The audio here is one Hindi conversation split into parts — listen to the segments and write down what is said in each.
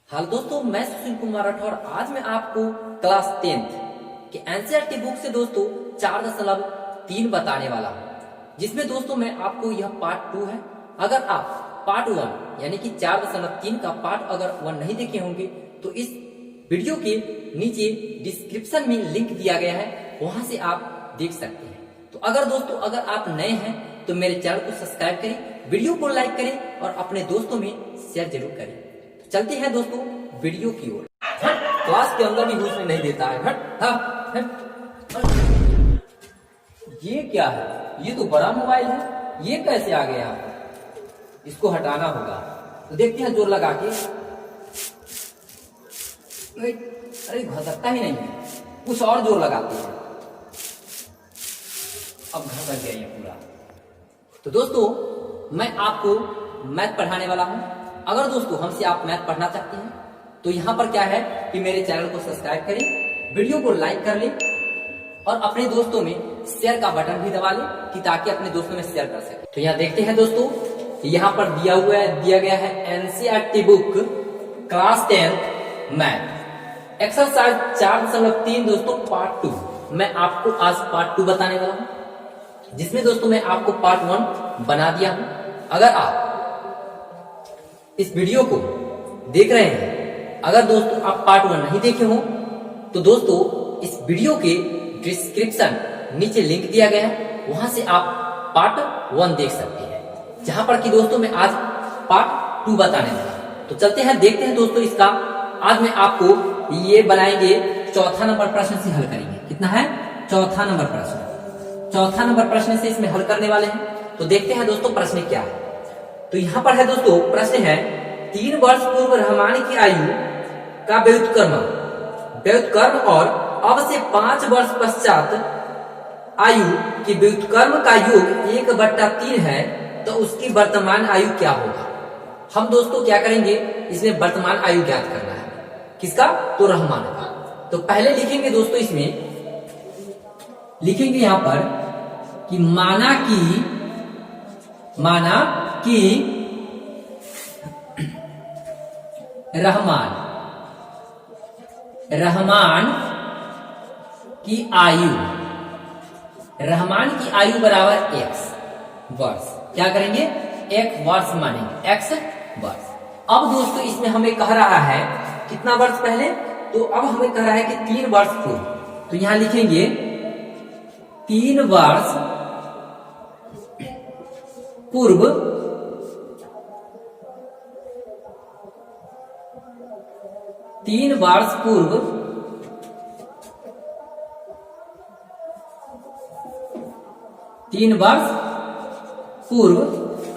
हाल दोस्तों, मैं सुशील कुमार राठौर आज मैं आपको क्लास 10th के एनसीईआरटी बुक से दोस्तों 4.3 बताने वाला हूं, जिसमें दोस्तों मैं आपको यह पार्ट 2 है। अगर आप पार्ट 1 यानी कि 4.3 का पार्ट अगर 1 नहीं देखे होंगे तो इस वीडियो के नीचे डिस्क्रिप्शन में लिंक दिया गया है, वहां से आप देख सकते हैं। तो अगर दोस्तों अगर आप नए हैं तो मेरे चैनल को सब्सक्राइब करें, वीडियो को लाइक करें और अपने दोस्तों में शेयर जरूर करें। चलते हैं दोस्तों वीडियो की ओर। क्लास के अंदर भी घुसने नहीं देता है। हट। ये क्या है? ये तो बड़ा मोबाइल है, ये कैसे आ गया? इसको हटाना होगा। तो देखते हैं जोर लगा के। अरे घसकता ही नहीं है, कुछ और जोर लगाते हैं। अब घसक गया ये पूरा। तो दोस्तों मैं आपको मैथ पढ़ाने वाला हूं। अगर दोस्तों हमसे आप मैथ पढ़ना चाहते हैं तो यहाँ पर क्या है कि मेरे चैनल को सब्सक्राइब करें, वीडियो को लाइक कर लें और अपने दोस्तों में शेयर का बटन भी दबा लें कि ताकि अपने दोस्तों में शेयर कर सकें। तो यहाँ देखते हैं दोस्तों, यहाँ पर दिया गया है NCERT book class 10th math exercise 4.3 दोस्तों पार्ट 2। मैं आपको आज पार्ट 2 बताने वाला हूँ, जिसमें दोस्तों मैं आपको पार्ट 1 बना दिया हूं। अगर आप इस वीडियो को देख रहे हैं, अगर दोस्तों आप पार्ट 1 नहीं देखे हो तो दोस्तों इस वीडियो के डिस्क्रिप्शन नीचे लिंक दिया गया है, वहां से आप पार्ट 1 देख सकते हैं, जहां पर कि दोस्तों मैं आज पार्ट 2 बताने वाला हूं। तो चलते हैं देखते हैं दोस्तों इसका। आज मैं आपको ये बनाएंगे, चौथा नंबर प्रश्न से हल करेंगे। कितना है? चौथा नंबर प्रश्न। चौथा नंबर प्रश्न से इसमें हल करने वाले हैं। तो देखते हैं दोस्तों प्रश्न क्या है। तो यहाँ पर है दोस्तों, प्रश्न है 3 वर्ष पूर्व रहमान की आयु का व्युत्क्रम और अब से 5 वर्ष पश्चात आयु की व्युत्क्रम का योग 1/3 है, तो उसकी वर्तमान आयु क्या होगा? हम दोस्तों क्या करेंगे, इसमें वर्तमान आयु ज्ञात करना है। किसका? तो रहमान का। तो पहले लिखेंगे दोस्तों, इसमें लिखेंगे यहां पर कि माना कि रहमान की आयु बराबर x वर्ष। क्या करेंगे? x वर्ष मानेंगे, x वर्ष। अब दोस्तों इसमें हमें कह रहा है कितना वर्ष पहले, तो अब हमें कह रहा है कि 3 वर्ष पूर्व। तो यहां लिखेंगे 3 वर्ष पूर्व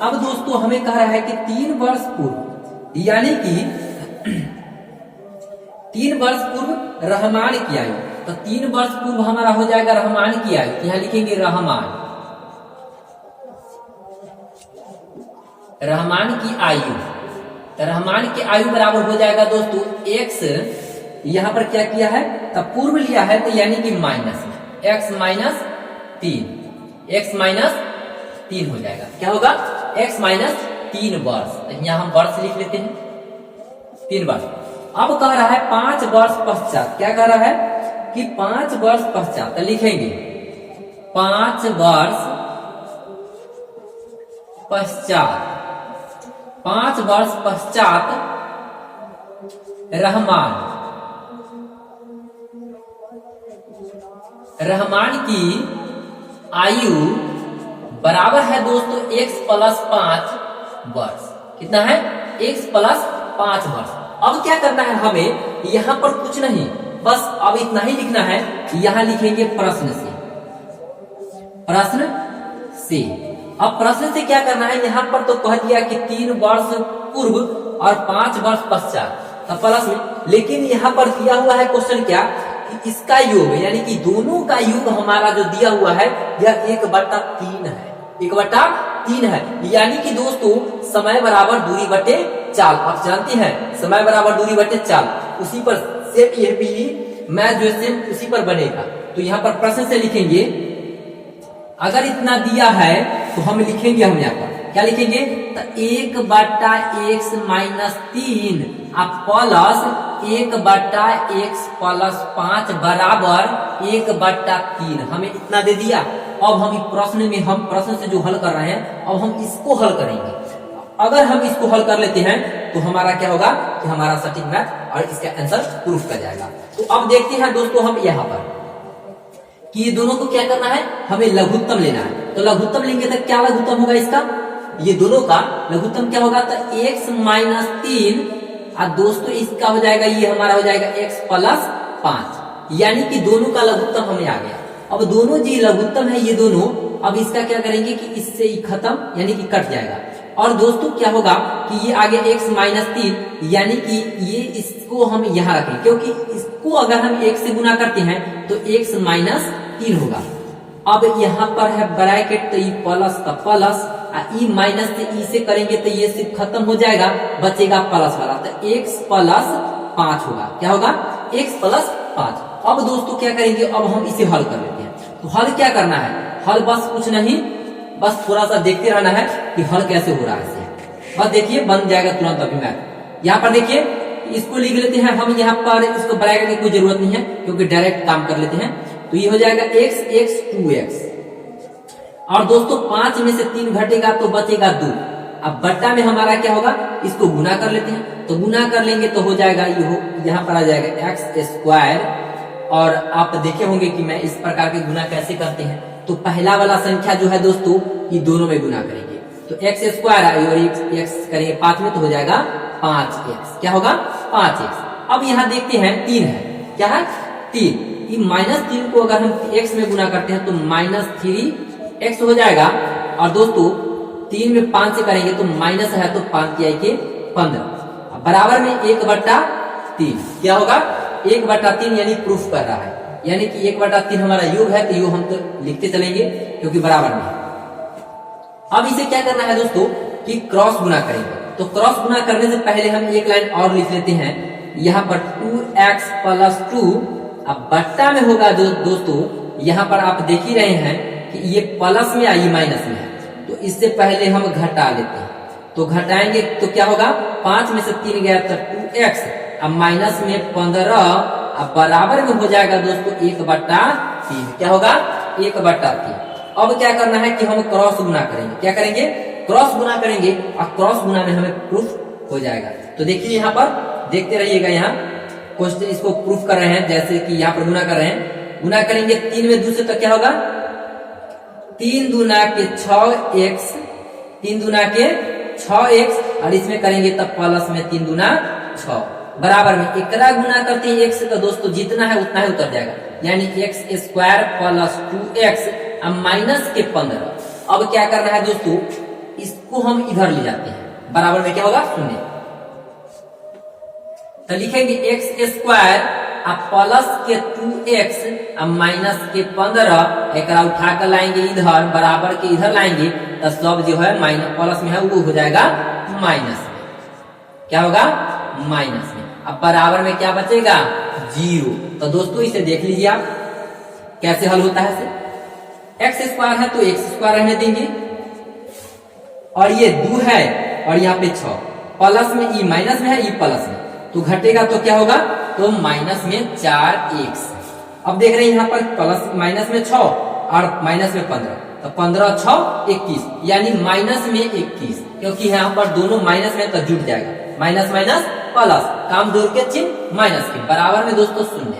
अब दोस्तों हमें कह रहा है कि 3 वर्ष पूर्व, यानी कि 3 वर्ष पूर्व रहमान की आयु। तो 3 वर्ष पूर्व हमारा हो जाएगा रहमान की आयु। यहां लिखेंगे रहमान की आयु। तो रहमान की आयु बराबर हो जाएगा दोस्तों x। यहां पर क्या किया है, तब पूर्व लिया है, तो यानी कि माइनस x माइनस 3 हो जाएगा। क्या होगा? x माइनस 3 वर्ष। यहां हम वर्ष लिख लेते हैं, 3 वर्ष। अब कह रहा है 5 वर्ष पश्चात। क्या कह रहा है कि 5 वर्ष पश्चात। तो लिखेंगे 5 वर्ष पश्चात रहमान की आयु बराबर है दोस्तों x + 5 वर्ष। कितना है? x + 5 वर्ष। अब क्या करना है हमें, यहां पर कुछ नहीं, बस अब इतना ही लिखना है। यहां लिखेंगे प्रश्न से। अब प्रश्न से क्या करना है, यहां पर तो कह दिया कि 3 वर्ष पूर्व और 5 वर्ष पश्चात, तो प्लस में। लेकिन यहां पर दिया हुआ है क्वेश्चन क्या कि इसका योग, यानी कि दोनों का योग हमारा जो दिया हुआ है यह 1/3 है। 1/3 है, यानी कि दोस्तों समय बराबर दूरी बटे चाल। आप जानते हैं समय बराबर दूरी बटे चाल, उसी पर सेम यह भी मैथ जो सेम उसी पर बनेगा। तो यहाँ पर प्रश्न से लिखेंगे, अगर इतना दिया है तो हम लिखेंगे, हम यहाँ पर क्या लिखेंगे, तो 1/x - 3 अब प्लस 1/x+5 बराबर 1/3 हमें इतना दे दिया। अब हम प्रश्न से जो हल कर रहे हैं, अब हम इसको हल करेंगे। अगर हम इसको हल कर लेते हैं तो हमारा क्या होगा कि हमारा सटीक मैथ और इसका आंसर प्रूफ कर जाएगा। तो अब देखते हैं दोस्तों हम यहाँ पर कि ये दोनों को क्या करना है, हमें लघुत्तम लेना है। तो लघुत्तम लेंगे तो क्या लघुत्तम होगा इसका, ये दोनों का लघुत्तम क्या होगा, तो x-3 और दोस्तों इसका हो जाएगा, ये हमारा हो जाएगा x+5, यानी कि दोनों का लघुत्तम हमें आ गया। अब दोनों जी लघुत्तम है ये दोनों, अब इसका क्या करेंगे कि इससे ही खत्म, यानी कि कट जाएगा। और दोस्तों क्या होगा कि ये आगे x-3, यानी कि ये इसको हम यहाँ रखें, क्योंकि इसको अगर हम 1 से गुना करते हैं तो x-3 होगा। अब यहाँ पर है ब्रैकेट, तो ये प्लस का प्लस, ई माइनस से ई से करेंगे तो ये सिर्फ खत्म हो जाएगा, बचेगा प्लस वाला, तो x+5 होगा। क्या होगा, x+5। अब दोस्तों क्या करेंगे, अब हम इसे हल कर लेते हैं। तो हल क्या करना है, हल बस कुछ नहीं, बस थोड़ा सा देखते रहना है कि हल कैसे हो रहा है इसे। बस देखिए बन जाएगा तुरंत अभी मैथ। यहाँ पर देखिए इसको लिख लेते हैं हम, यहाँ पर इसको ब्रैकेट की कोई जरूरत नहीं है क्योंकि डायरेक्ट काम कर लेते हैं। तो ये हो जाएगा x 2x, और दोस्तों 5 में से 3 घटेगा तो बचेगा 2। अब बट्टा में हमारा क्या होगा, इसको गुना कर लेते हैं। तो गुना कर लेंगे तो हो जाएगा, यहाँ पर आ जाएगा x²। और आप देखे होंगे कि मैं इस प्रकार के गुना कैसे करते हैं। तो पहला वाला संख्या जो है दोस्तों, ये दोनों में गुना करेंगे, तो x² और x करेंगे 5 में तो हो जाएगा 5x। क्या होगा, 5x। अब यहाँ देखते हैं 3 है, क्या है 3, ये -3 को अगर हम x में गुना करते हैं तो -3x हो जाएगा। और दोस्तों 3 में 5 से करेंगे तो माइनस है, तो 5 की 15 बराबर में 1/3। क्या होगा, 1/3, यानी प्रूफ कर रहा है, यानी कि 1/3 हमारा योग है, तो योग हम तो लिखते चलेंगे क्योंकि बराबर में। अब इसे क्या करना है दोस्तों कि क्रॉस गुना करेंगे। तो क्रॉस गुना करने से पहले हम एक लाइन और लिख लेते हैं, यहाँ पर 2x+2, अब बट्टा में होगा जो दोस्तों, यहाँ पर आप देख ही रहे हैं कि ये प्लस में आई माइनस में है, तो इससे पहले हम घटा लेते हैं। तो घटाएंगे तो क्या होगा, 5 में से 3 गया तो 2x, अब माइनस में 15, अब बराबर में हो जाएगा दोस्तों 1/3। क्या होगा, 1/3। अब क्या करना है कि हम क्रॉस गुना करेंगे। क्या करेंगे, क्रॉस गुना करेंगे, और क्रॉस गुना में हमें प्रूफ हो जाएगा। तो देखिए यहाँ पर देखते रहिएगा, यहाँ क्वेश्चन इसको प्रूफ कर रहे हैं, जैसे कि यहाँ पर गुना कर रहे हैं। गुना करेंगे 3 में 2 से तो क्या होगा, 3 दूना के 6x, 3 दूना के 6x, और इसमें करेंगे तब प्लस में 3 दूना 6 बराबर में एकरा गुना करते हैं 1 से, तो दोस्तों जितना है उतना ही उतर जाएगा, यानी x² + 2x अब माइनस के 15। अब क्या करना है दोस्तों, इसको हम इधर ले जाते हैं, बराबर में क्या होगा, 0। तो लिखेंगे x² अब प्लस के 2x अब माइनस के 15, एक उठा कर लाएंगे इधर, बराबर के इधर लाएंगे, तो सब जो है माइनस प्लस में है वो हो जाएगा माइनस में। क्या होगा, माइनस में। अब बराबर में क्या बचेगा, 0। तो दोस्तों इसे देख लीजिए आप कैसे हल होता है। x² है तो x² रहने देंगे, और ये 2 है और यहाँ पे 6, प्लस में ई माइनस में है, ई प्लस में, तो घटेगा तो क्या होगा, तो माइनस में 4x। अब देख रहे हैं यहाँ पर प्लस माइनस में 6 और माइनस में 15, तो 15 6 21, यानी माइनस में 21, क्योंकि यहाँ पर दोनों माइनस में तो जुट जाएगा, माइनस माइनस प्लस, काम जोड़ के चिन्ह माइनस के, बराबर में दोस्तों 0।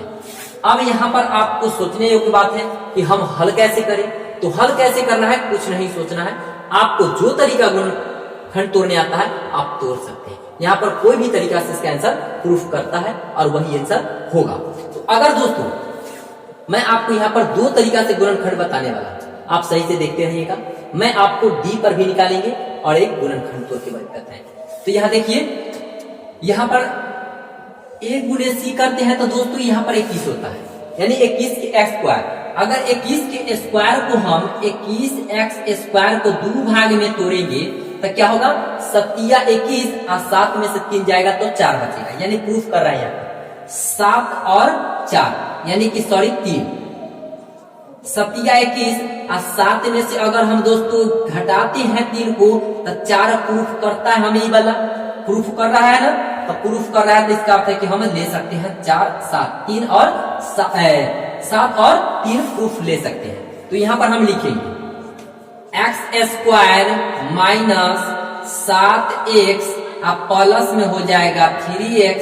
अब यहाँ पर आपको सोचने योग्य बात है कि हम हल कैसे करें। तो हल कैसे करना है, कुछ नहीं सोचना है, आपको जो तरीका गुणनखंड तोड़ने आता है आप तोड़ सकते हैं। यहाँ पर कोई भी तरीका से इसका आंसर प्रूफ करता है और वही आंसर होगा। तो अगर दोस्तों मैं आपको यहाँ पर 2 तरीका से गुणनखंड बताने वाला हूँ, आप सही से देखते रहिएगा। मैं आपको डी पर भी निकालेंगे और एक गुणनखंड तोड़ के बताएंगे। तो यहाँ देखिए, यहाँ पर a गुणे c करते हैं तो दोस्तों यहाँ पर 21 होता है, यानी 21 के स्क्वायर। अगर 21 के स्क्वायर को हम 21x² को 2 भाग में तोड़ेंगे तो क्या होगा, 7 21 और 7 में से 3 जाएगा तो 4 बचेगा, यानी प्रूफ कर रहे हैं यहाँ पर 7 और 4, यानी कि सॉरी 3, 7 21 और 7 में से अगर हम दोस्तों घटाते हैं 3 को तो 4 प्रूफ करता है, हमें ये वाला प्रूफ कर रहा है ना। तो प्रूफ कर रहा है, तो इसका अर्थ है कि हम ले सकते हैं 4 7 3 और 7 और 3 प्रूफ ले सकते हैं। तो यहां पर हम लिखेंगे x² माइनस 7x अब प्लस में हो जाएगा 3x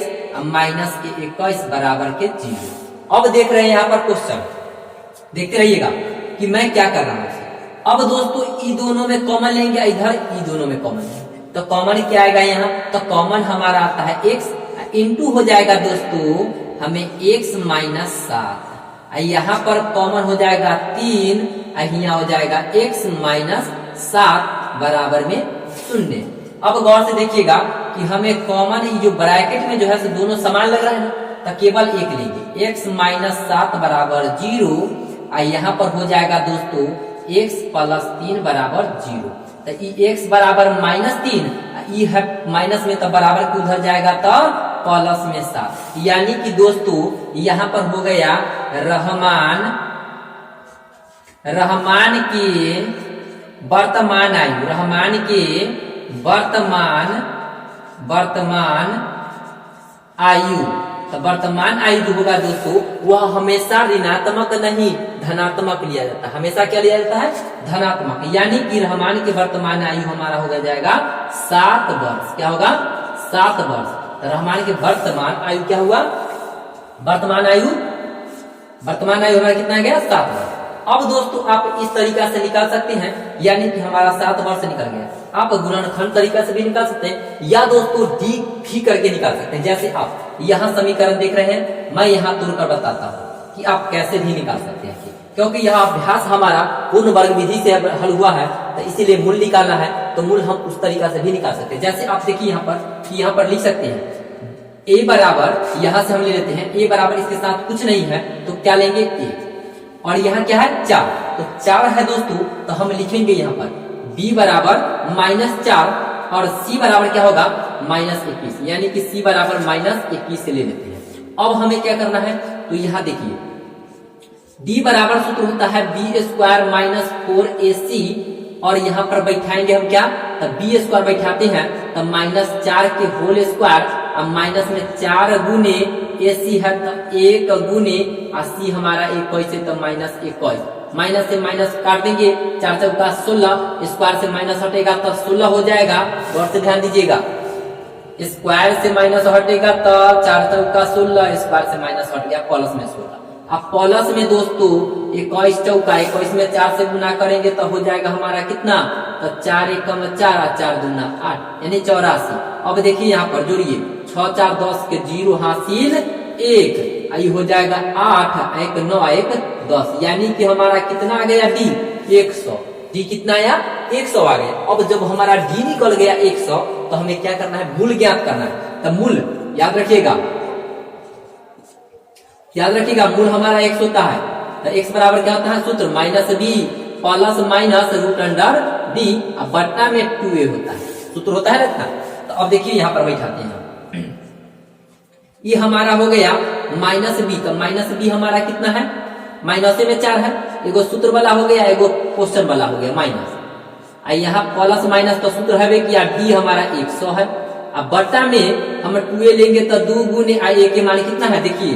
माइनस के 21 बराबर के 0। अब देख रहे हैं यहाँ पर क्वेश्चन, देखते रहिएगा कि मैं क्या कर रहा हूं। अब दोस्तों ई दोनों में कॉमन लेंगे, इधर ई दोनों में कॉमन लेंगे, तो कॉमन क्या आएगा यहाँ, तो कॉमन हमारा आता है x इंटू हो जाएगा दोस्तों हमें x माइनस 7, यहाँ पर कॉमन हो जाएगा 3, यहाँ हो जाएगा x माइनस 7 बराबर में 0। अब गौर से देखिएगा कि हमें कॉमन जो ब्रैकेट में जो है दोनों समान लग रहा है ना, तो केवल एक लेंगे, x माइनस 7 बराबर 0, यहाँ पर हो जाएगा दोस्तों x प्लस 3 बराबर 0। तो x बराबर माइनस 3, ई है माइनस में तो बराबर के उधर जाएगा तो प्लस में 7, यानी कि दोस्तों यहाँ पर हो गया रहमान की वर्तमान आयु, रहमान की वर्तमान आयु। तो वर्तमान आयु जो होगा दोस्तों वह हमेशा ऋणात्मक नहीं धनात्मक लिया जाता है, हमेशा क्या लिया जाता है, धनात्मक, यानी कि रहमान की वर्तमान आयु हमारा हो जाएगा 7 वर्ष। क्या होगा, 7 वर्ष। तो रहमान की वर्तमान आयु क्या हुआ, वर्तमान आयु हमारा कितना गया, 7 वर्ष। अब दोस्तों आप इस तरीका से निकाल सकते हैं, यानी कि हमारा 7 वर्ष निकल गया। आप गुणनखंड तरीका से भी निकाल सकते हैं, या दोस्तों डी भी करके निकाल सकते हैं। जैसे आप यहाँ समीकरण देख रहे हैं, मैं यहाँ तोड़कर बताता हूँ कि आप कैसे भी निकाल सकते हैं, क्योंकि यह अभ्यास हमारा पूर्ण वर्ग विधि से हल हुआ है, तो इसीलिए मूल निकालना है, तो मूल हम उस तरीका से भी निकाल सकते हैं। जैसे आप देखिए यहाँ पर लिख सकते हैं a बराबर, यहाँ से हम ले लेते हैं a बराबर, इसके साथ कुछ नहीं है तो क्या लेंगे a, और यहाँ क्या है 4, तो 4 है दोस्तों, तो हम लिखेंगे यहाँ पर b बराबर माइनस 4 और c बराबर क्या होगा माइनस 21, यानी कि c बराबर माइनस 21 से ले लेते हैं। अब हमें क्या करना है, तो यहाँ देखिए d बराबर सूत्र होता है b² माइनस 4ac, और यहाँ पर बैठाएंगे हम क्या, तो b² बैठाते हैं तो माइनस 4 के होल स्क्वायर, अब माइनस में 4 गुने ac है तो 1 गुने c हमारा 21 है तो माइनस 21, माइनस से माइनस काट देंगे, 4 चौका 16, स्क्वायर से माइनस हटेगा तो 16 हो जाएगा। और से ध्यान दीजिएगा, स्क्वायर से माइनस हटेगा तो 4 चौका 16, स्क्वायर से माइनस हट गया प्लस में 16। अब प्लस में दोस्तों 21 चौका 21 में 4 से गुना करेंगे तो हो जाएगा हमारा कितना, तो 4 एकम 4 4 दूना 8 यानी 84। अब देखिए यहाँ पर जोड़िए 6 4 10 के 0 हासिल 1, आई हो जाएगा 8 1 9 1 10, यानी कि हमारा कितना आ गया डी 100। डी कितना आया 100 आ गया। अब जब हमारा डी निकल गया 100 तो हमें क्या करना है, मूल ज्ञात करना है। तो मूल याद रखिएगा, मूल हमारा x होता है, तो x बराबर क्या होता है, सूत्र minus b plus minus root under b, अब बट्टा में 2a होता है, सूत्र होता है ना। तो अब देखिए यहाँ पर बैठाते हैं, ये हमारा हो गया माइनस b, तो माइनस b हमारा कितना है, माइनस में 4 है, एगो सूत्र वाला हो गया, एगो क्वेश्चन वाला हो गया माइनस, यहाँ प्लस माइनस तो सूत्र है कि d हमारा 100 है। अब बट्टा में हम 2a लेंगे तो 2 गुने a के मान कितना है, देखिए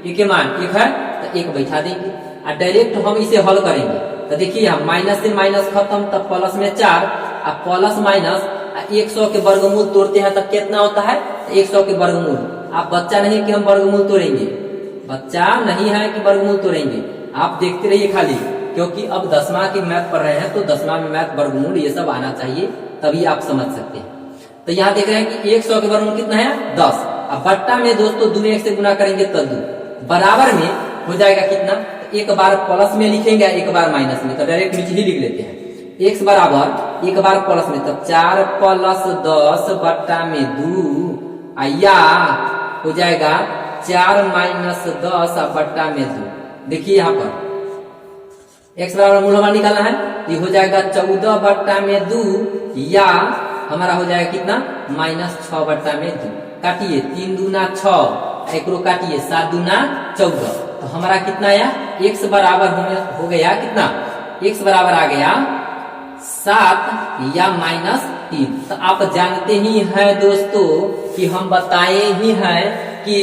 a के मान 1 है तो 1 बैठा देंगे, और डायरेक्ट हम इसे हल करेंगे। तो देखिए यहाँ माइनस से माइनस खत्म, तब प्लस में 4, अब प्लस माइनस 100 के वर्गमूल तोड़ते हैं तब कितना होता है, 100 के वर्गमूल। आप बच्चा नहीं कि हम वर्गमूल तोड़ेंगे, बच्चा नहीं है कि वर्गमूल तोड़ेंगे, आप देखते रहिए खाली, क्योंकि अब 10वां की मैथ पढ़ रहे हैं तो 10वां में मैथ वर्गमूल ये सब आना चाहिए, तभी आप समझ सकते हैं। तो यहाँ देख रहे हैं कि 100 के वर्गमूल कितना है 10, अब बट्टा में दोस्तों 2 1 से गुना करेंगे तो 2, बराबर में हो जाएगा कितना, तो एक बार प्लस में लिखेंगे एक बार माइनस में, तो डायरेक्ट नीचे ही लिख लेते हैं। x बराबर एक बार प्लस में, तो 4 प्लस 10 बट्टा में 2, या हो जाएगा 4 माइनस 10 बट्टा में 2। देखिए यहाँ पर x बराबर मूल हमारा निकालना है, ये हो जाएगा 14 बट्टा में 2, या हमारा हो जाएगा कितना माइनस 6 बट्टा में 2। काटिए 3 दूना 6, एक रो काटिए 7 दूना 14, तो हमारा कितना आया, x बराबर हो गया कितना, x बराबर आ गया 7 या माइनस 3। तो आप जानते ही हैं दोस्तों कि हम बताए ही हैं कि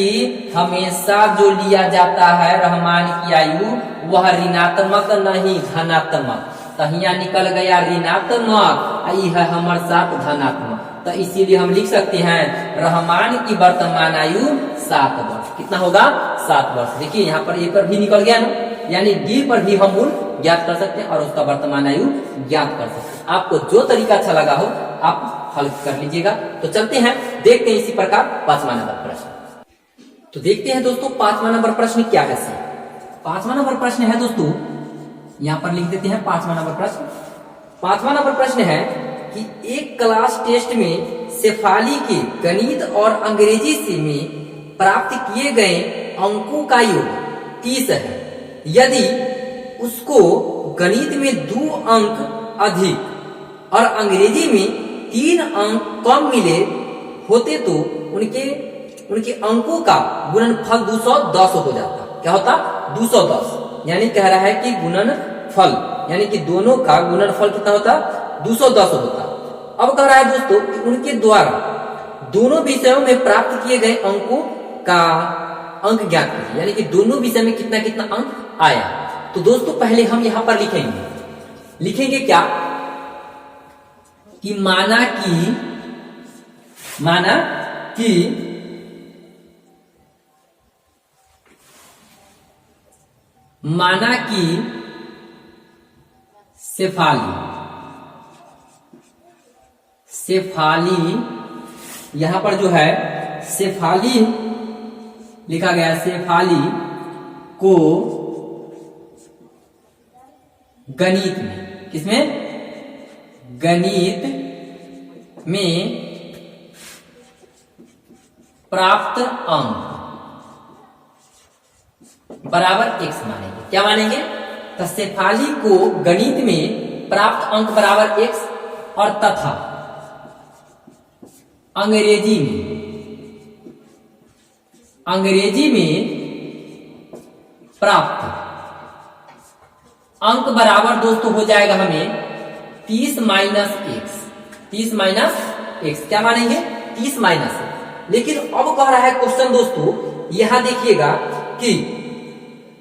हमेशा जो लिया जाता है रहमान की आयु वह ऋणात्मक नहीं धनात्मक। तो यहाँ निकल गया ऋणात्मक, आई है हमारे साथ धनात्मक। तो इसीलिए हम लिख सकते हैं रहमान की वर्तमान आयु 7 वर्ष। कितना होगा? 7 वर्ष। देखिए यहाँ पर ए पर भी निकल गया ना, यानी डी पर भी हम मूल ज्ञात कर सकते हैं और उसका वर्तमान आयु ज्ञात कर सकते हैं। आपको जो तरीका अच्छा लगा हो आप हल कर लीजिएगा। तो चलते हैं, देखते हैं इसी प्रकार 5वां नंबर प्रश्न। तो देखते हैं दोस्तों 5वां नंबर प्रश्न क्या है। 5वां नंबर प्रश्न है दोस्तों, यहां पर लिख देते हैं 5वां नंबर प्रश्न। 5वां नंबर प्रश्न है कि एक क्लास टेस्ट में शेफाली के गणित और अंग्रेजी से में प्राप्त किए गए अंकों का योग 30 है। यदि उसको गणित में 2 अंक अधिक और अंग्रेजी में 3 अंक कम मिले होते तो उनके अंकों का गुणनफल 210 हो जाता। क्या होता? 210। यानी कह रहा है कि गुणनफल यानी कि दोनों का गुणनफल कितना होता? 210 होता। अब कह रहा है दोस्तों कि उनके द्वारा दोनों विषयों में प्राप्त किए गए अंकों का अंक ज्ञात कीजिए, यानी कि दोनों विषय में कितना कितना अंक आया। तो दोस्तों पहले हम यहां पर लिखेंगे क्या कि माना कि शेफाली यहां पर जो है शेफाली लिखा गया, शेफाली को गणित में, किसमें? गणित में प्राप्त अंक बराबर x मानेंगे। क्या मानेंगे? तो शेफाली को गणित में प्राप्त अंक बराबर x और तथा अंग्रेजी में प्राप्त अंक बराबर दोस्तों हो जाएगा हमें 30 माइनस x। क्या मानेंगे? 30 माइनस। लेकिन अब कह रहा है क्वेश्चन दोस्तों, यहां देखिएगा कि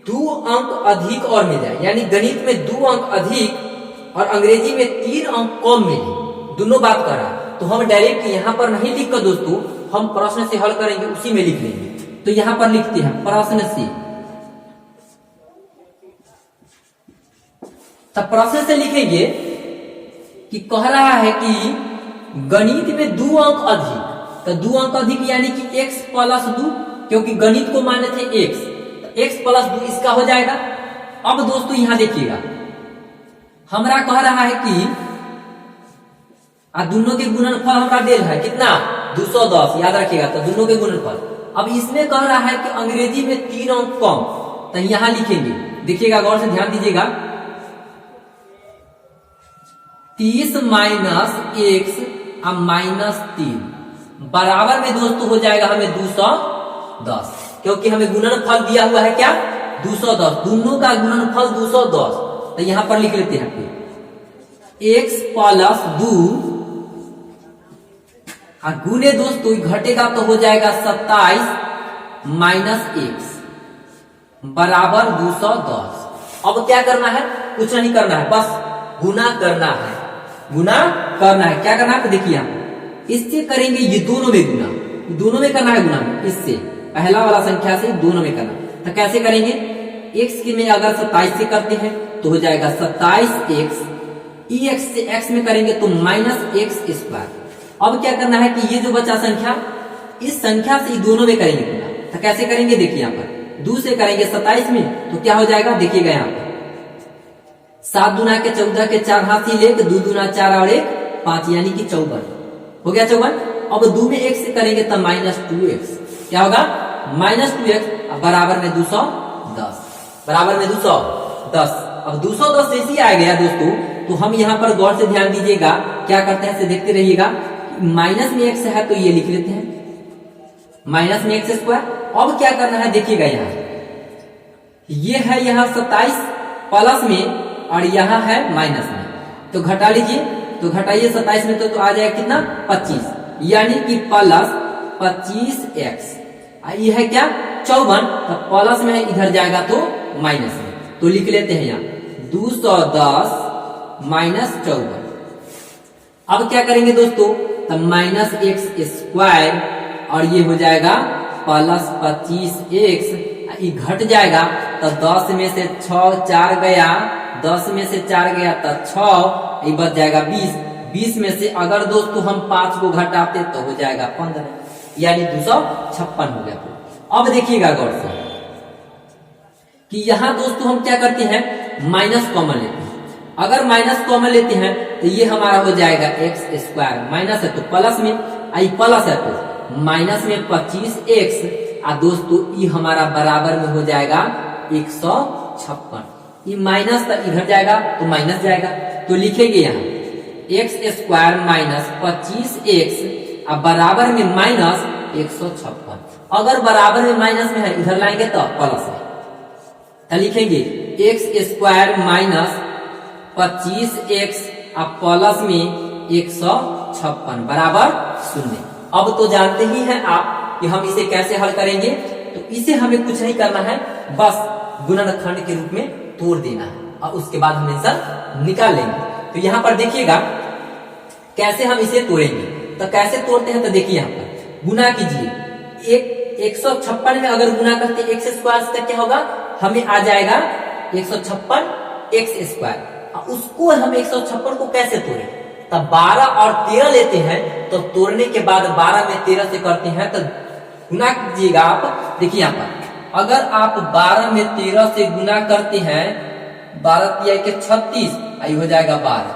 2 अंक अधिक और मिल जाए, यानी गणित में 2 अंक अधिक और अंग्रेजी में 3 अंक कम मिले, दोनों बात कर रहा है। तो हम डायरेक्ट यहां पर नहीं लिखकर दोस्तों हम प्रश्न से हल करेंगे, उसी में लिख लेंगे। तो यहां पर लिखते हैं प्रश्न से, तब प्रश्न से लिखेंगे कि कह रहा है कि गणित में 2 अंक अधिक, तो 2 अंक अधिक यानी कि x प्लस 2, क्योंकि गणित को माने थे x, तो x प्लस 2 इसका हो जाएगा। अब दोस्तों यहां देखिएगा हमरा कह रहा है कि दोनों के गुणनफल हमरा डेल है कितना? 210, याद रखिएगा। तो दोनों के गुणनफल। अब इसमें कह रहा है कि अंग्रेजी में 3 अंक कम, तो यहां लिखेंगे, देखिएगा गौर से ध्यान दीजिएगा, 30 माइनस x और माइनस 3 बराबर में दोस्तों हो जाएगा हमें 210, क्योंकि हमें गुणनफल दिया हुआ है क्या? 210। दोनों का गुणनफल 210। तो यहां पर लिख लेते हैं x प्लस 2 और गुने दोस्तों घटेगा तो हो जाएगा 27 माइनस x बराबर 210। अब क्या करना है? कुछ नहीं करना है, बस गुना करना है। क्या करना है? तो देखिए इससे करेंगे, ये दोनों में गुना, दोनों में करना है गुना, इससे पहला वाला संख्या से दोनों में करना। तो कैसे करेंगे? x के में अगर 27 से करते हैं तो हो जाएगा 27x, ex से x में करेंगे तो माइनस x स्क्वायर। अब क्या करना है कि ये जो बचा संख्या, इस संख्या से दोनों में करेंगे गुना। तो कैसे करेंगे? देखिए यहाँ पर 2 से करेंगे 27 में तो क्या हो जाएगा? देखिएगा यहाँ पर 7 दूना के 14 के 4 हाथ ही ले, 2 दूना 4 और 1 5, यानी कि 54 हो गया 54। अब 2 में 1 से करेंगे तो माइनस 2x, क्या होगा? माइनस 2x बराबर में 210, बराबर में 210। अब 210 जैसे आ गया दोस्तों, तो हम यहाँ पर गौर से ध्यान दीजिएगा, क्या करते हैं देखते रहिएगा। माइनस में x है तो ये लिख लेते हैं, माइनस में x स्क्वायर। अब क्या करना है देखिएगा, यहाँ ये है यहाँ 27 प्लस में और यहाँ है माइनस में, तो घटा लीजिए। तो घटाइए 27 में तो आ जाएगा कितना? 25, यानी कि प्लस 25x, ये है क्या 54, तो प्लस में है इधर जाएगा तो माइनस में, तो लिख लेते हैं यहाँ 210 माइनस 54। अब क्या करेंगे दोस्तों, तो माइनस एक्स स्क्वायर और ये हो जाएगा प्लस 25x, ये घट जाएगा तो 10 में से 6 4 गया, 10 में से 4 गया तो 6, ये बच जाएगा 20, 20 में से अगर दोस्तों हम 5 को घटाते तो हो जाएगा 15, यानी 256 हो गया। अब देखिएगा गौर से कि यहाँ दोस्तों हम क्या करते हैं, माइनस कॉमन लेते हैं। अगर माइनस कॉमन लेते हैं तो ये हमारा हो जाएगा एक्स स्क्वायर, माइनस है तो प्लस में, आई प्लस है तो माइनस में 25x, दोस्तों ये हमारा बराबर में हो जाएगा 156, ये माइनस तो इधर जाएगा तो माइनस जाएगा, तो लिखेंगे यहाँ एक्स स्क्वायर माइनस 25x बराबर में माइनस 156। अगर बराबर में माइनस में है इधर लाएंगे तो प्लस में, तो लिखेंगे x square minus 25x plus में 156 बराबर 0। अब तो जानते ही हैं आप कि हम इसे कैसे हल करेंगे, तो इसे हमें कुछ नहीं करना है, बस गुणनखंड के रूप में तोड़ देना है और उसके बाद हम आंसर निकाल लेंगे। तो यहाँ पर देखिएगा कैसे हम इसे तोड़ेंगे, तो कैसे तोड़ते हैं, तो देखिए यहाँ पर गुना कीजिए, 156 में अगर गुना करते एक्स स्क्वायर से क्या होगा, हमें आ जाएगा 156 एक्स स्क्वायर। उसको हम 156 को कैसे तोड़े, तब 12 और 13 लेते हैं, तो तोड़ने के बाद 12 में 13 से करते हैं तो गुना कीजिएगा आप। देखिए यहाँ पर अगर आप 12 में 13 से गुना करते हैं, 12 तिया के 36, आई हो जाएगा 12,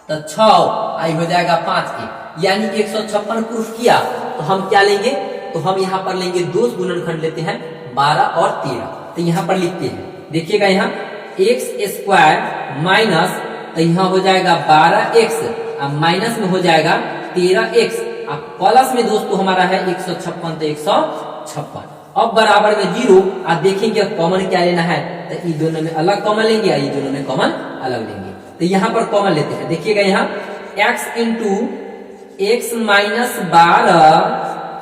तो 6 आई हो जाएगा 5 के, यानी 156 प्रूफ किया। तो हम क्या लेंगे, तो हम यहाँ पर लेंगे दो गुणनखंड लेते हैं 12 और 13, तो यहाँ पर लिखते हैं, देखिएगा यहाँ एक्स स्क्वायर माइनस, तो यहाँ हो जाएगा 12x, माइनस में हो जाएगा 13x, प्लस में दोस्तों हमारा है 156, तो 156। अब बराबर में 0, आप देखेंगे कॉमन क्या लेना है, तो ये दोनों में अलग कॉमन लेंगे, ये दोनों में कॉमन अलग लेंगे, तो यहाँ पर कॉमन लेते हैं। देखिएगा यहाँ x इंटू एक्स माइनस 12,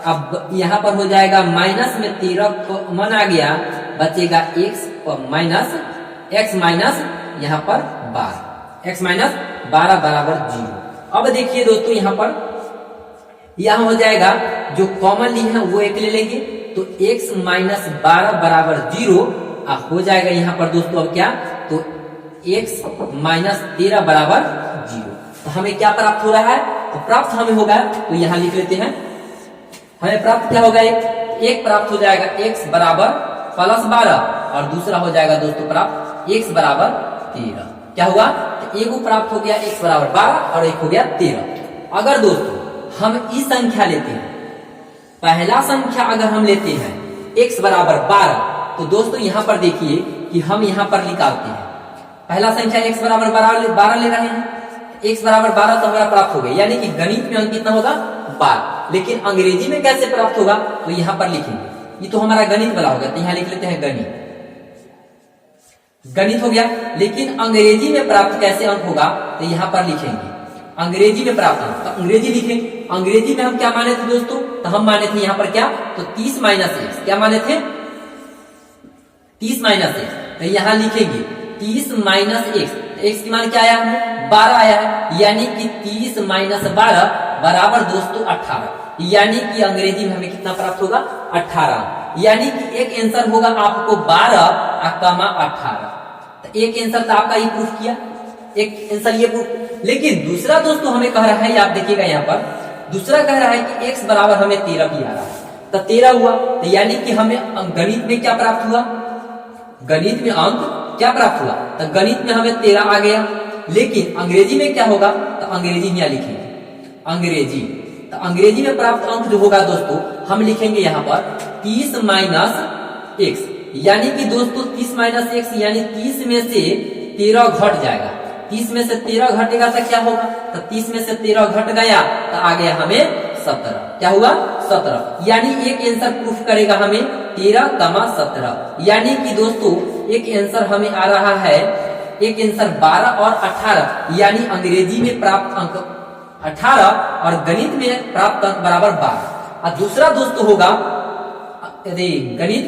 अब यहाँ पर हो जाएगा माइनस में 13 कॉमन आ गया, बचेगा x माइनस यहाँ पर 12, x माइनस 12 बराबर 0। अब देखिए दोस्तों यहाँ पर यहाँ हो जाएगा जो कॉमन ली है वो एक ले लेंगे, तो x माइनस 12 बराबर 0 हो जाएगा यहाँ पर दोस्तों। अब क्या, तो x माइनस 13 बराबर 0। तो हमें क्या प्राप्त हो रहा है, तो प्राप्त हमें होगा, तो यहाँ लिख लेते हैं, हमें प्राप्त क्या होगा, एक प्राप्त हो जाएगा x बराबर प्लस 12 और दूसरा हो जाएगा दोस्तों प्राप्त x बराबर 13। क्या हुआ, तो एक प्राप्त हो गया x बराबर 12 और एक हो गया 13। अगर दोस्तों हम इस संख्या लेते हैं, पहला संख्या अगर हम लेते हैं x बराबर 12, तो दोस्तों यहाँ पर देखिए कि हम यहाँ पर निकालते हैं, पहला संख्या x बराबर 12 ले रहे हैं, x बराबर 12 तो हमारा प्राप्त हो गया, यानी कि गणित में अंक कितना होगा 12, लेकिन अंग्रेजी में कैसे प्राप्त होगा, तो यहाँ पर लिखेंगे, ये तो हमारा गणित वाला होगा, तो यहाँ लिख लेते हैं गणित हो गया। लेकिन अंग्रेजी में प्राप्त कैसे अंक होगा, तो यहाँ पर लिखेंगे अंग्रेजी में प्राप्त अंक, तो अंग्रेजी लिखें। अंग्रेजी में हम क्या माने थे दोस्तों, तो हम माने थे यहाँ पर क्या, तो 30 माइनस एक्स, क्या माने थे 30 माइनस एक्स, तो यहाँ लिखेंगे 30 माइनस एक्स, एक्स की मान क्या आया है 12 आया है, यानी कि 30 माइनस 12 बराबर दोस्तों 18, यानी कि अंग्रेजी में हमें कितना प्राप्त होगा 18, यानी कि एक आंसर होगा आपको 12 कमा 18। तो एक आंसर तो आपका ये प्रूफ किया, एक आंसर ये प्रूफ। लेकिन दूसरा दोस्तों हमें कह रहा है, आप देखिएगा यहाँ पर दूसरा कह रहा है कि x बराबर हमें 13 की आ रहा है, तो 13 हुआ, तो यानी कि हमें गणित में क्या प्राप्त हुआ, गणित में अंक क्या प्राप्त हुआ, तो गणित में हमें 13 आ गया। लेकिन अंग्रेजी में क्या होगा, तो अंग्रेजी में लिखेंगे अंग्रेजी, तो अंग्रेजी में प्राप्त अंक जो होगा दोस्तों हम लिखेंगे यहाँ पर 30 माइनस एक्स, यानी कि दोस्तों 30 माइनस एक्स यानी 30 में से 13 घट जाएगा, 30 में से 13 घटेगा तो क्या होगा, तो 30 में से 13 घट गया तो आ गया हमें 17, क्या हुआ 17, यानी एक आंसर प्रूफ करेगा हमें 13 कमा 17, यानी कि दोस्तों एक आंसर हमें आ रहा है, एक आंसर 12 और 18, यानी अंग्रेजी में प्राप्त अंक 18 और गणित में प्राप्त अंक बराबर 12। और दूसरा दोस्तों होगा यदि गणित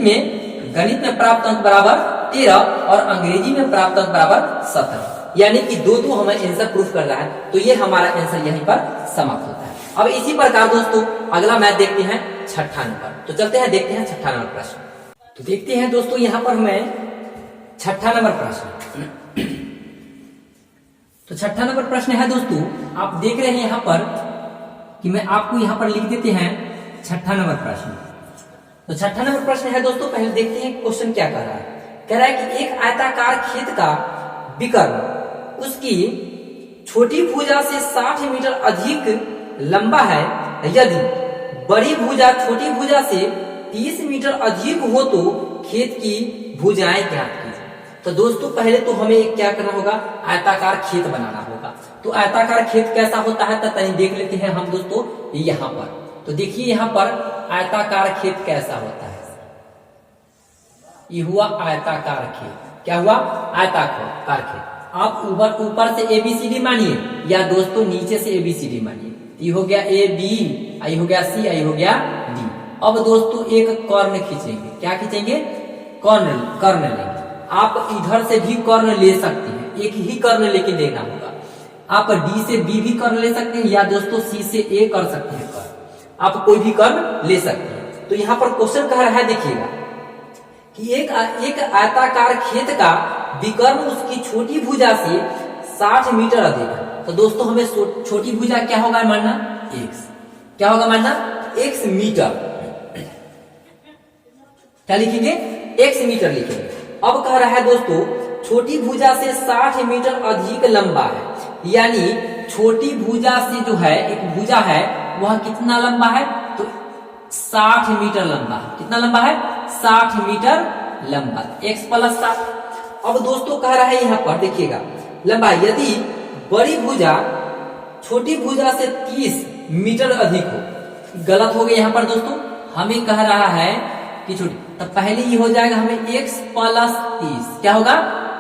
में प्राप्त अंक बराबर 13 और अंग्रेजी में प्राप्त अंक बराबर 17, यानी कि दो हमें आंसर प्रूफ करना है। तो ये हमारा आंसर यहीं पर समाप्त होता है। अब इसी प्रकार दोस्तों अगला मैथ देखते हैं 6ठा नंबर। तो चलते हैं देखते हैं 6ठा नंबर प्रश्न। तो देखते हैं दोस्तों यहाँ पर हमें 6ठा नंबर प्रश्न। तो 6ठा नंबर प्रश्न है दोस्तों, आप देख रहे हैं यहाँ पर कि मैं आपको यहाँ पर लिख देते हैं 6ठा नंबर प्रश्न। तो 6ठा नंबर प्रश्न है दोस्तों, पहले देखते हैं क्वेश्चन क्या कह रहा है। कह रहा है कि एक आयताकार खेत का विकर्ण उसकी छोटी भुजा से 60 मीटर अधिक लंबा है, यदि बड़ी भुजा छोटी भुजा से 30 मीटर अधिक हो तो खेत की भुजाएं ज्ञात कीजिए। तो दोस्तों पहले तो हमें क्या करना होगा, आयताकार खेत बनाना होगा। तो आयताकार खेत कैसा होता है तो देख लेते हैं हम दोस्तों यहाँ पर। तो देखिए यहाँ पर आयताकार खेत कैसा होता है। ये हुआ आयताकार खेत। क्या हुआ, आयताकार खेत। आप ऊपर से ABCD मानिए या दोस्तों नीचे से ABCD मानिए। ये हो गया A B, आई हो गया C, आई हो गया D। अब दोस्तों एक कर्ण खींचेंगे। क्या खींचेंगे, कर्ण लेंगे। आप इधर से भी कर्ण ले सकते हैं, एक ही कर्ण लेके लेना होगा। आप D से B भी कर्ण ले सकते हैं या दोस्तों C से A कर सकते हैं कर्ण। आप कोई भी कर्ण ले सकते हैं। तो यहाँ पर क्वेश्चन कह रहा है, देखिएगा कि एक आयताकार खेत का विकर्ण उसकी छोटी भुजा से 60 मीटर अधिक है। तो दोस्तों हमें छोटी भुजा क्या होगा मानना, x। क्या होगा मानना, x मीटर। क्या लिखेंगे, x मीटर लिखेंगे। अब कह रहा है दोस्तों छोटी भुजा से 60 मीटर अधिक लंबा है, यानी छोटी भुजा से जो है एक भुजा है वह कितना लंबा है, तो 60 मीटर लंबा। कितना लंबा है, 60 मीटर लंबा, x प्लस 60। अब दोस्तों कह रहा है यहाँ पर देखिएगा लंबाई, यदि बड़ी भुजा छोटी भुजा से 30 मीटर अधिक हो। गलत हो गया यहाँ पर दोस्तों, हमें कह रहा है कि छोटी, तो पहले ये हो जाएगा हमें x प्लस 30। क्या होगा,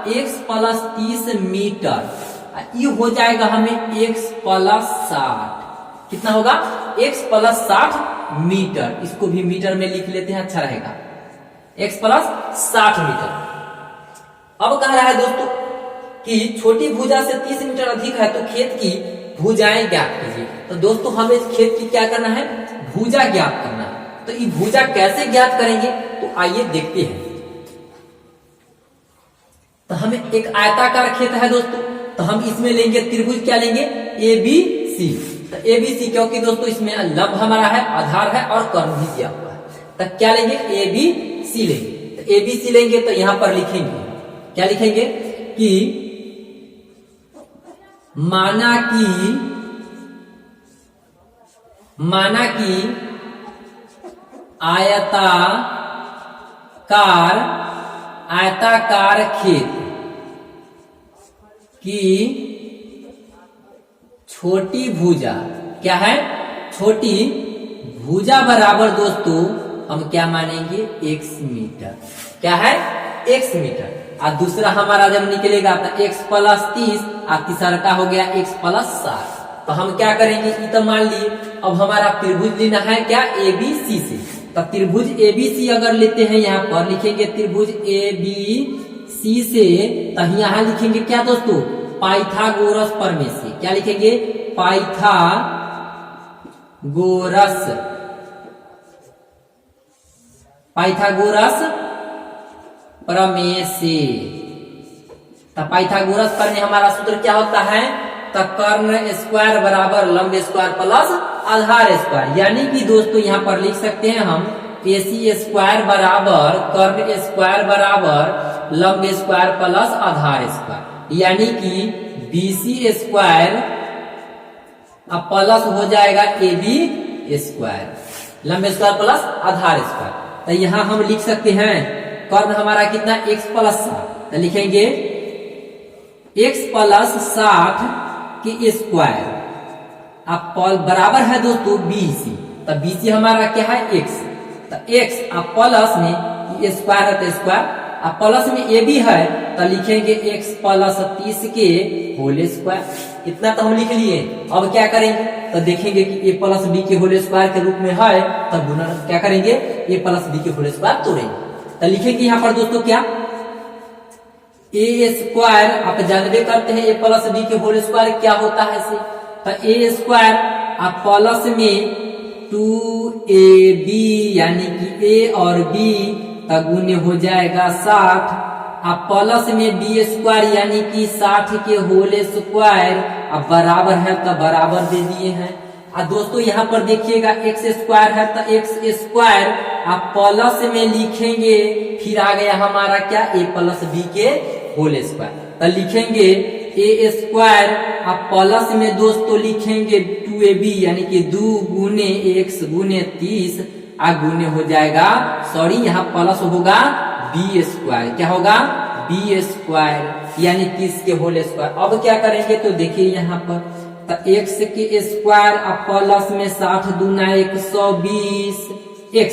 x प्लस 30 मीटर। ये हो जाएगा हमें x प्लस 60। कितना होगा, x प्लस 60 मीटर। इसको भी मीटर में लिख लेते हैं, अच्छा रहेगा, x प्लस 60 मीटर। अब कह रहा है दोस्तों कि छोटी भुजा से 30 मीटर अधिक है तो खेत की भुजाएं ज्ञात कीजिए। तो दोस्तों हमें खेत की क्या करना है, भुजा ज्ञात करना है। तो ये भुजा कैसे ज्ञात करेंगे, तो आइए देखते हैं। तो हमें एक आयताकार खेत है दोस्तों, तो हम इसमें लेंगे त्रिभुज, क्या लेंगे, ABC। तो ABC क्योंकि दोस्तों इसमें लंब हमारा है, आधार है और कर्ण भी दिया हुआ है। तो क्या लेंगे, ABC लेंगे। तो ABC लेंगे तो यहां पर लिखेंगे, क्या लिखेंगे कि माना कि आयताकार खेत की छोटी भुजा, क्या है, छोटी भुजा बराबर दोस्तों हम क्या मानेंगे, x मीटर। क्या है, x मीटर। और दूसरा हमारा जब निकलेगा तो x प्लस 30 और तीसरा का हो गया x प्लस 60। तो हम क्या करेंगे, ये तो मान लिए। अब हमारा त्रिभुज लेना है क्या, ABC से। तो त्रिभुज ABC अगर लेते हैं, यहाँ पर लिखेंगे त्रिभुज ABC से, तो यहाँ लिखेंगे क्या दोस्तों, पाइथागोरस प्रमेय से। क्या लिखेंगे, पाइथागोरस प्रमेय से। तो पाइथागोरस प्रमेय हमारा सूत्र क्या होता है, तो कर्ण स्क्वायर बराबर लंब स्क्वायर प्लस आधार स्क्वायर। यानी कि दोस्तों यहाँ पर लिख सकते हैं हम AC स्क्वायर बराबर कर्ण स्क्वायर बराबर लंब स्क्वायर प्लस आधार स्क्वायर। यानी कि BC स्क्वायर अब प्लस हो जाएगा AB स्क्वायर, लंब स्क्वायर प्लस आधार स्क्वायर। तो यहाँ हम लिख सकते हैं कर्ण हमारा कितना, x प्लस 60। तो लिखेंगे x प्लस 60 के स्क्वायर अब बराबर है दोस्तों BC। तो BC हमारा क्या है, x। तो x अब प्लस में स्क्वायर है तो स्क्वायर, अब प्लस में AB है तो लिखेंगे x प्लस 30 के होल स्क्वायर। इतना तो हम लिख लिए। अब क्या करेंगे, तो देखेंगे कि ए प्लस बी के होल स्क्वायर के रूप में है, तब गुना क्या करेंगे, ए प्लस बी के होल स्क्वायर तोड़ेंगे। तो लिखेंगे यहाँ पर दोस्तों क्या, ए स्क्वायर आप जानबे करते हैं ए प्लस बी के होल स्क्वायर क्या होता है से, तो ए स्क्वायर आप प्लस में 2ab यानी कि ए और बी का गुने हो जाएगा 60, आप प्लस में बी स्क्वायर यानी कि 60 के होल स्क्वायर, अब बराबर है तो बराबर दे दिए हैं। और दोस्तों यहाँ पर देखिएगा एक्स स्क्वायर है तो एक्स स्क्वायर आप प्लस में लिखेंगे, फिर आ गया हमारा क्या, ए प्लस बी के होल स्क्वायर, तो लिखेंगे ए स्क्वायर आप प्लस में दोस्तों लिखेंगे 2ab यानी कि 2 गुने x गुने 30 आ गुने हो जाएगा, सॉरी यहाँ प्लस होगा बी स्क्वायर, क्या होगा बी स्क्वायर यानी 30 के होल स्क्वायर। अब क्या करेंगे तो देखिए यहाँ पर, तो x के स्क्वायर आप प्लस में 60 दूना 120 x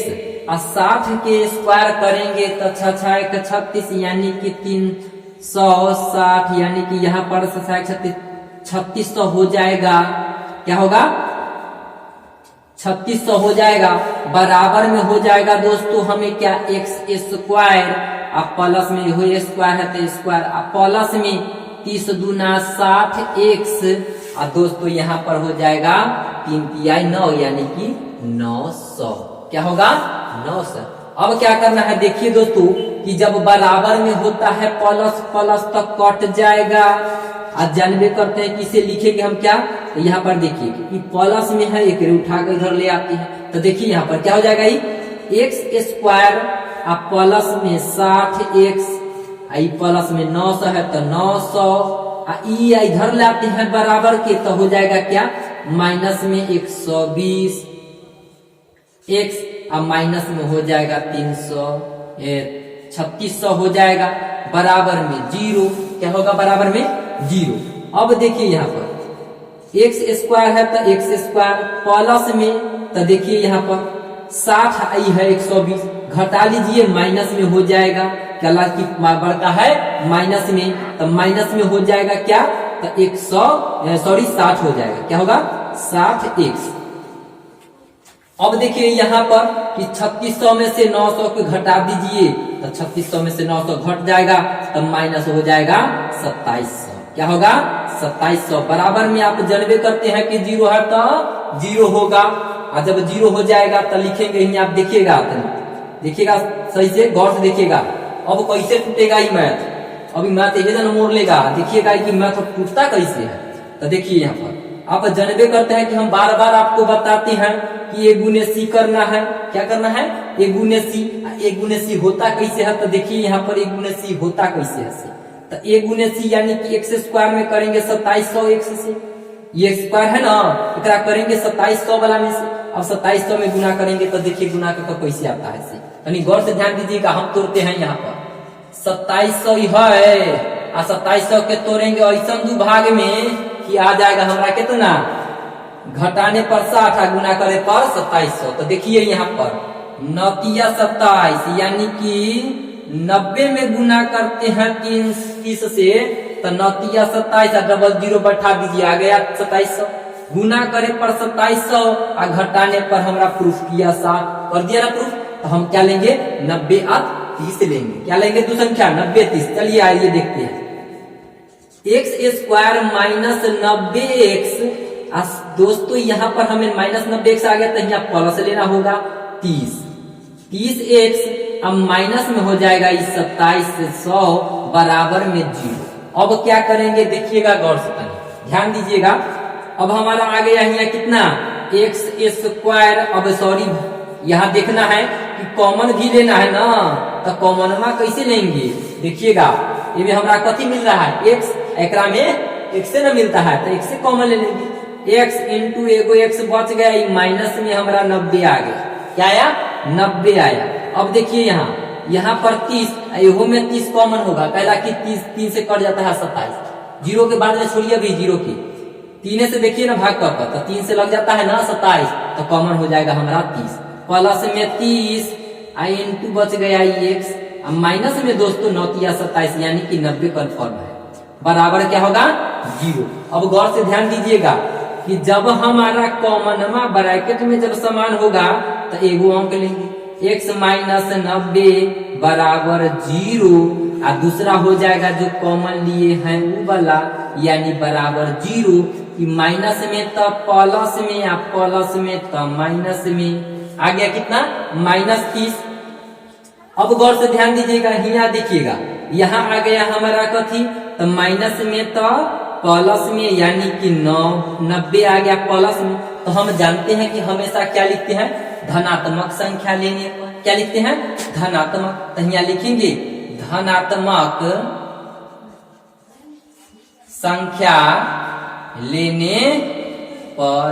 और 60 के स्क्वायर करेंगे तो 36 यानी कि 360 यानी कि यहाँ पर 3600 हो जाएगा, क्या होगा 3600 हो जाएगा, बराबर में हो जाएगा दोस्तों हमें क्या, एक्स स्क्वायर आप प्लस में हो स्क्वायर है तो स्क्वायर आप प्लस में 30 दूना 60 एक्स और दोस्तों यहाँ पर हो जाएगा 3 तिहाई 9 यानी कि 900, क्या होगा 900। अब क्या करना है देखिए दोस्तों कि जब बराबर में होता है प्लस प्लस तक कट जाएगा, आज जानबे करते हैं कि इसे लिखेंगे हम क्या, तो यहाँ पर देखिए कि प्लस में है एक उठा कर इधर ले आते हैं, तो देखिए यहाँ पर क्या हो जाएगा, एक्स स्क्वायर आप प्लस में 60 एक्स आई प्लस में 900 है तो 900 ई इधर लाते हैं बराबर के, तो हो जाएगा क्या माइनस में 120 एक्स अब माइनस में हो जाएगा 3600 हो जाएगा, बराबर में 0, क्या होगा बराबर में 0। अब देखिए यहाँ पर एक्स स्क्वायर है तो एक्स स्क्वायर प्लस में, तो देखिए यहाँ पर 60 आई है 120 घटा लीजिए माइनस में हो जाएगा, क्या की बढ़ता है माइनस में, तो माइनस में हो जाएगा क्या, तो 60 हो जाएगा, क्या होगा 60 एक्स। अब देखिए यहाँ पर कि 3600 में से 900 को घटा दीजिए, तो 3600 में से 900 घट जाएगा, तब माइनस हो जाएगा 2700, क्या होगा 2700, बराबर में आप जानबे करते हैं कि 0 है तो 0 होगा, और जब 0 हो जाएगा तो लिखेंगे ही, आप देखिएगा देखिएगा सही से गौर से देखिएगा। अब कैसे टूटेगा ये मैथ, अभी मैथ एक जन मोड़ लेगा, देखिएगा कि मैथ टूटता कैसे है। तो देखिए यहाँ पर आप जानबे करते हैं कि हम बार बार आपको बताते हैं कि ए गुने सी करना है, क्या करना है ए गुने सी, ए गुने सी होता कैसे है, तो देखिए यहाँ पर ए गुने सी होता कैसे है, तो ए गुने सी यानी कि एक्स स्क्वायर में करेंगे 2700 एक्स से, ये स्क्वायर है ना, इतना करेंगे 2700 वाला में से, अब 2700 में गुना करेंगे तो देखिए गुना का कैसे आता है, यानी गौर से ध्यान दीजिएगा। हम तोड़ते हैं यहाँ पर 2700 है और 2700 के तोड़ेंगे ऐसा 2 भाग में कि आ जाएगा हमारा कितना, घटाने पर 60 गुना करे पर 2700, तो देखिए यहाँ पर 9 27 यानी कि 90 में गुना करते हैं 30 से, तो 9 27 डबल 0 बैठा दीजिए, आ गया 2700, गुना करे पर 2700 और घटाने पर हमारा प्रूफ किया 60 कर दिया ना प्रूफ, तो हम क्या लेंगे 90 और 30 लेंगे, क्या लेंगे दो संख्या 90 30। चलिए आइए देखते हैं, एक्स स्क्वायर माइनस 90 एक्स, दोस्तों यहाँ पर हमें माइनस 90 एक्स आ गया, तो यहाँ प्लस लेना होगा 30 एक्स, अब माइनस में हो जाएगा 2700 बराबर में 0। अब क्या करेंगे देखिएगा गौर से ध्यान दीजिएगा, अब हमारा आ गया यहाँ कितना एक्स स्क्वायर, अब सॉरी यहाँ देखना है कि कॉमन भी लेना है ना, तो कॉमन में कैसे लेंगे देखिएगा, ये भी हमारा कथी मिल रहा है एक्स, एकरा में एक्स से ना मिलता है तो एक्स से कॉमन ले लेंगे, एक्स इंटू एगो एक्स बच गया, माइनस में हमारा 90 आ गया, क्या आया 90 आया। अब देखिए यहाँ पर 30, एहो में 30 कॉमन होगा, पहला कि 3 से कट जाता है 27, 0 के बाद में छोड़िए अभी 0 की 3 से देखिए ना भाग कर, तो 3 से लग जाता है ना 27, तो कॉमन हो जाएगा हमारा 30, प्लस में 30 आई इंटू बच गया एक्स, माइनस में दोस्तों 9 27 यानी कि 90 कन्फर्म है, बराबर क्या होगा 0। अब गौर से ध्यान दीजिएगा कि जब हमारा कॉमनमा ब्रैकेट में जब समान होगा तो एगो अंक लेंगे, x माइनस 90 बराबर 0, और दूसरा हो जाएगा जो कॉमन लिए हैं वो वाला यानी बराबर 0, कि माइनस में तो प्लस में या प्लस में तो माइनस में, आ गया कितना -30। अब गौर से ध्यान दीजिएगा, यहाँ देखिएगा यहाँ आ गया हमारा कथी, तो माइनस में तो प्लस में यानी कि 90 आ गया प्लस में। तो हम जानते हैं कि हमेशा क्या लिखते हैं, धनात्मक संख्या लेने पर क्या लिखते हैं, धनात्मक। तो यहाँ लिखेंगे धनात्मक संख्या लेने पर।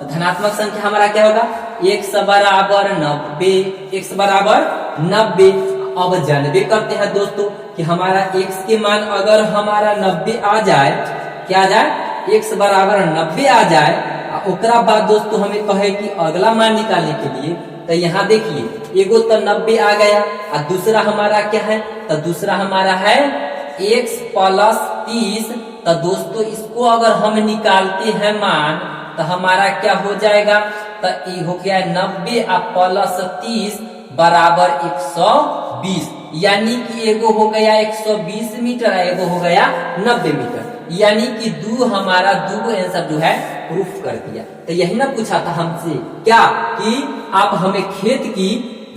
धनात्मक संख्या हमारा क्या होगा, x बराबर 90, x बराबर 90। अब जानबे करते हैं दोस्तों कि हमारा x के मान अगर हमारा 90 आ जाए, क्या आ जाए, x बराबर 90 आ जाए, ओकरा बाद दोस्तों हमें कहे कि अगला मान निकालने के लिए, तो यहाँ देखिए एगो तो 90 आ गया और दूसरा हमारा क्या है, तो दूसरा हमारा है x प्लस 30। तो दोस्तों इसको अगर हम निकालते हैं मान तो हमारा क्या हो जाएगा, तो ये हो गया 90 और प्लस 30 बराबर 120, यानी कि एगो हो गया 120 मीटर, एगो हो गया 90 मीटर, यानी कि हमारा दो आंसर जो है प्रूफ कर दिया। तो यही ना पूछा था हमसे क्या, कि आप हमें खेत की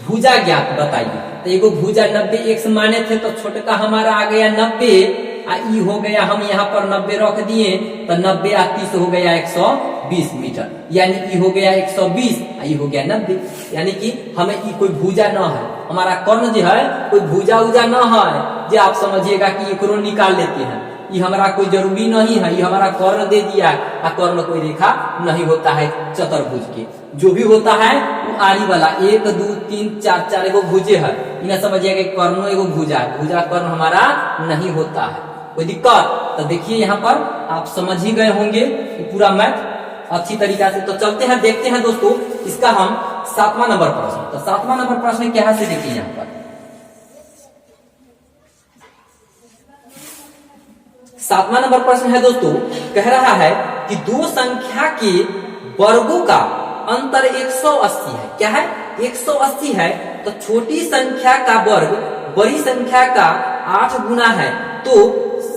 भुजा ज्ञात बताइए। तो एगो भुजा 90 x माने थे, तो छोटका हमारा आ गया 90, ई हो गया, हम यहाँ पर 90 रख दिए, तो 90 और 30 हो गया 120 मीटर, यानी ई हो गया 120, ई हो गया 90, यानी कि हमें ई कोई भुजा न है, हमारा कर्ण जो है कोई भुजा उजा न है, जो आप समझिएगा कि एकरो निकाल लेते हैं, ये हमारा कोई जरूरी नहीं है, ये हमारा कर्ण दे दिया, कर्ण कोई रेखा नहीं होता है चतुर्भुज के, जो भी होता है वो आरी वाला 1 2 3 4 4 एगो भुजे है, इन्हें समझिएगा कर्ण एगो भुजा, भुजा कर्ण हमारा नहीं होता है, कोई दिक्कत। तो देखिए यहाँ पर आप समझ ही गए होंगे कि पूरा मैथ अच्छी तरीका से। तो चलते हैं देखते हैं दोस्तों इसका हम 7वां नंबर प्रश्न। तो 7वां नंबर प्रश्न क्या है से देखिए यहाँ पर 7वां नंबर प्रश्न है दोस्तों, कह रहा है कि दो संख्या के वर्गों का अंतर 180 है। क्या है, 180 है, तो छोटी संख्या का वर्ग बड़ी संख्या का 8 गुना है, तो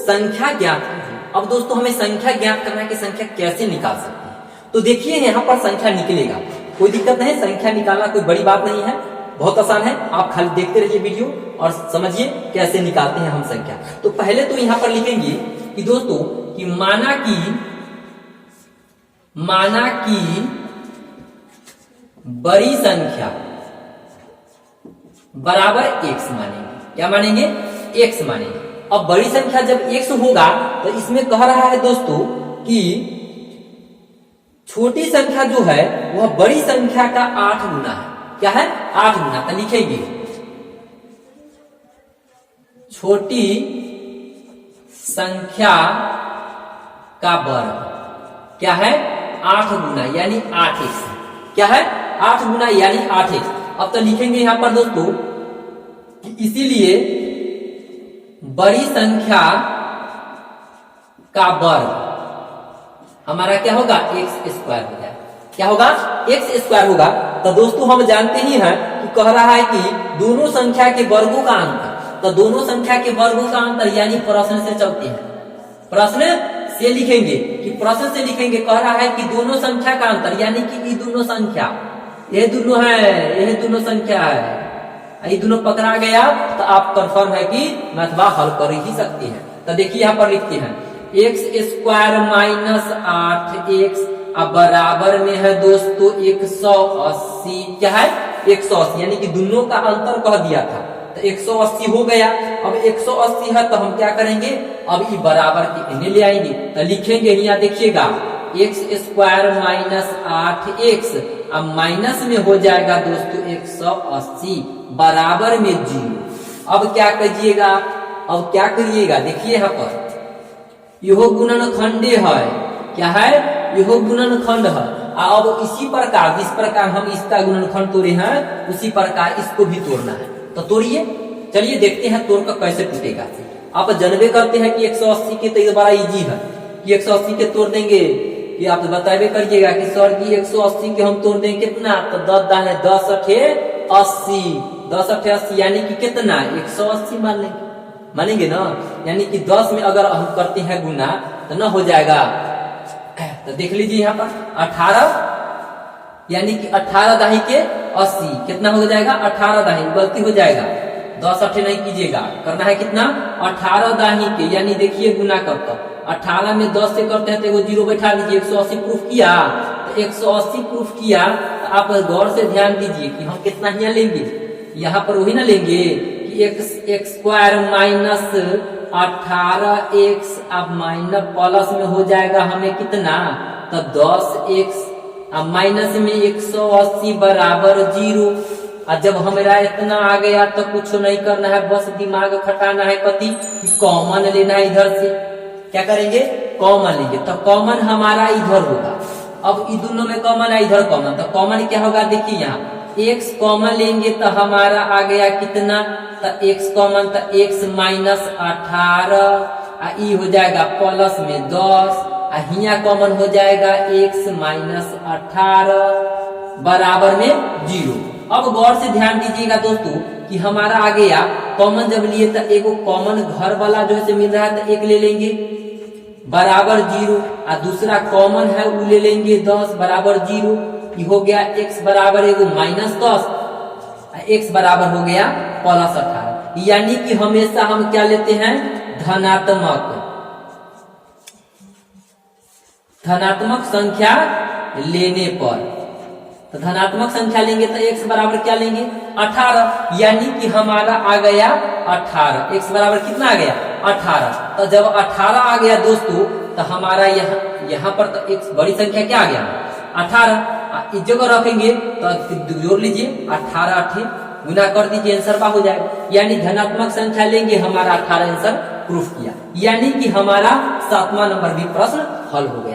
संख्या ज्ञात कीजिए। अब दोस्तों हमें संख्या ज्ञात करना है कि संख्या कैसे निकाल सकते हैं। तो देखिए यहाँ पर संख्या निकलेगा, कोई दिक्कत नहीं, संख्या निकालना कोई बड़ी बात नहीं है, बहुत आसान है। आप खाली देखते रहिए वीडियो और समझिए कैसे निकालते हैं हम संख्या। तो पहले तो यहाँ पर लिखेंगे कि दोस्तों कि माना कि बड़ी संख्या बराबर x मानेंगे। क्या मानेंगे, x मानेंगे। अब बड़ी संख्या जब x होगा तो इसमें कह रहा है दोस्तों कि छोटी संख्या जो है वह बड़ी संख्या का 8 गुना है। क्या है, 8 गुना। तो लिखेंगे छोटी संख्या का वर्ग क्या है, 8 गुना यानी 8x। क्या है, 8 गुना यानी 8x। अब तो लिखेंगे यहां पर दोस्तों कि इसीलिए बड़ी संख्या का वर्ग हमारा क्या होगा, x स्क्वायर हो जाए। क्या होगा, x स्क्वायर होगा। तो दोस्तों हम जानते ही हैं कि कह रहा है कि दोनों संख्या के वर्गों का अंतर, तो दोनों संख्या के वर्गों का अंतर यानी प्रश्न से चलते हैं, प्रश्न से लिखेंगे कि प्रश्न से लिखेंगे, कह रहा है कि दोनों संख्या का अंतर यानी कि ये दोनों संख्या, ये दोनों है, यह दोनों संख्या है, ये दोनों पकड़ा गया तो आप कंफर्म है कि मैथवा हल कर ही सकते हैं। तो देखिए यहाँ पर लिखते हैं x स्क्वायर माइनस 8x बराबर में है दोस्तों 180। क्या है, 180, यानी कि दोनों का अंतर कह दिया था, तो 180 हो गया। अब 180 है तो हम क्या करेंगे, अब ये बराबर के इन्हें ले आएंगे। तो लिखेंगे यहाँ देखिएगा x स्क्वायर माइनस 8x, अब माइनस में हो जाएगा दोस्तों 180 बराबर में 0। अब क्या कीजिएगा, अब क्या करिएगा, देखिए यहाँ पर यह गुणनखंडे है। क्या है, यह गुणनखंड है। अब इसी प्रकार जिस प्रकार हम इसका गुणनखंड तोड़े हैं उसी प्रकार इसको भी तोड़ना है। तो तोड़िए, चलिए देखते हैं तोड़ कर कैसे टूटेगा। आप जानबे करते हैं कि 180 के तो ये बड़ा इजी है कि 180 के तोड़ देंगे कि आप बताइए करिएगा कि सर जी 180 के हम तोड़ दें कितना, तो 10 दाने 10 अठे 80, 10 अठे 80 यानी कि कितना 180 मान लेंगे, मानेंगे ना। यानी कि 10 में अगर हम करते हैं गुना तो ना हो जाएगा। तो देख लीजिए यहाँ पर 18 यानी कि 18 दाही के 80 कितना हो जाएगा 18 दाही, गलती हो जाएगा 10 अठे नहीं कीजिएगा, करना है कितना 18 दाही के, यानी देखिए गुना कब तक 18 में 10 से करते हैं तो एगो जीरो बैठा दीजिए, 180 प्रूफ किया, तो 180 प्रूफ किया तो आप गौर से ध्यान दीजिए कि हम कितना यहाँ लेंगे, यहाँ पर वही ना लेंगे कि एक्स स्क्वायर माइनस 18x अब माइनस प्लस में हो जाएगा हमें कितना, तो 10x अब माइनस में 180 बराबर 0। और जब हमारा इतना आ गया तो कुछ नहीं करना है, बस दिमाग खटाना है कति कि कॉमन लेना है, इधर से क्या करेंगे कॉमन लेंगे, तो कॉमन हमारा इधर होगा। अब इन दोनों में कॉमन है, इधर कॉमन, तो कॉमन क्या होगा देखिए यहाँ x कॉमन लेंगे तो हमारा आ गया कितना, तो x कॉमन तो x माइनस 18 ई हो जाएगा प्लस में 10, हिया कॉमन हो जाएगा x माइनस 18 बराबर में 0। अब गौर से ध्यान दीजिएगा दोस्तों कि हमारा आ गया कॉमन, जब लिए तो एगो कॉमन घर वाला जो है मिल रहा है तो एक ले लेंगे बराबर 0, और दूसरा कॉमन है वो ले लेंगे 10 बराबर 0। ये हो गया x बराबर एगो माइनस 10, x बराबर हो गया प्लस 18, यानी कि हमेशा हम क्या लेते हैं धनात्मक संख्या लेने पर, तो धनात्मक संख्या लेंगे तो x बराबर क्या लेंगे 18, यानी कि हमारा आ गया 18, x बराबर कितना आ गया 18। तो जब 18 आ गया दोस्तों तो हमारा यहाँ पर तो x बड़ी संख्या क्या आ गया 18, इस जगह रखेंगे तो जोड़ लीजिए 18 अठे गुना कर दीजिए, आंसर बा हो जाएगा। यानी धनात्मक संख्या लेंगे हमारा 18 आंसर प्रूफ किया, यानी कि हमारा 7वां नंबर भी प्रश्न हल हो गया।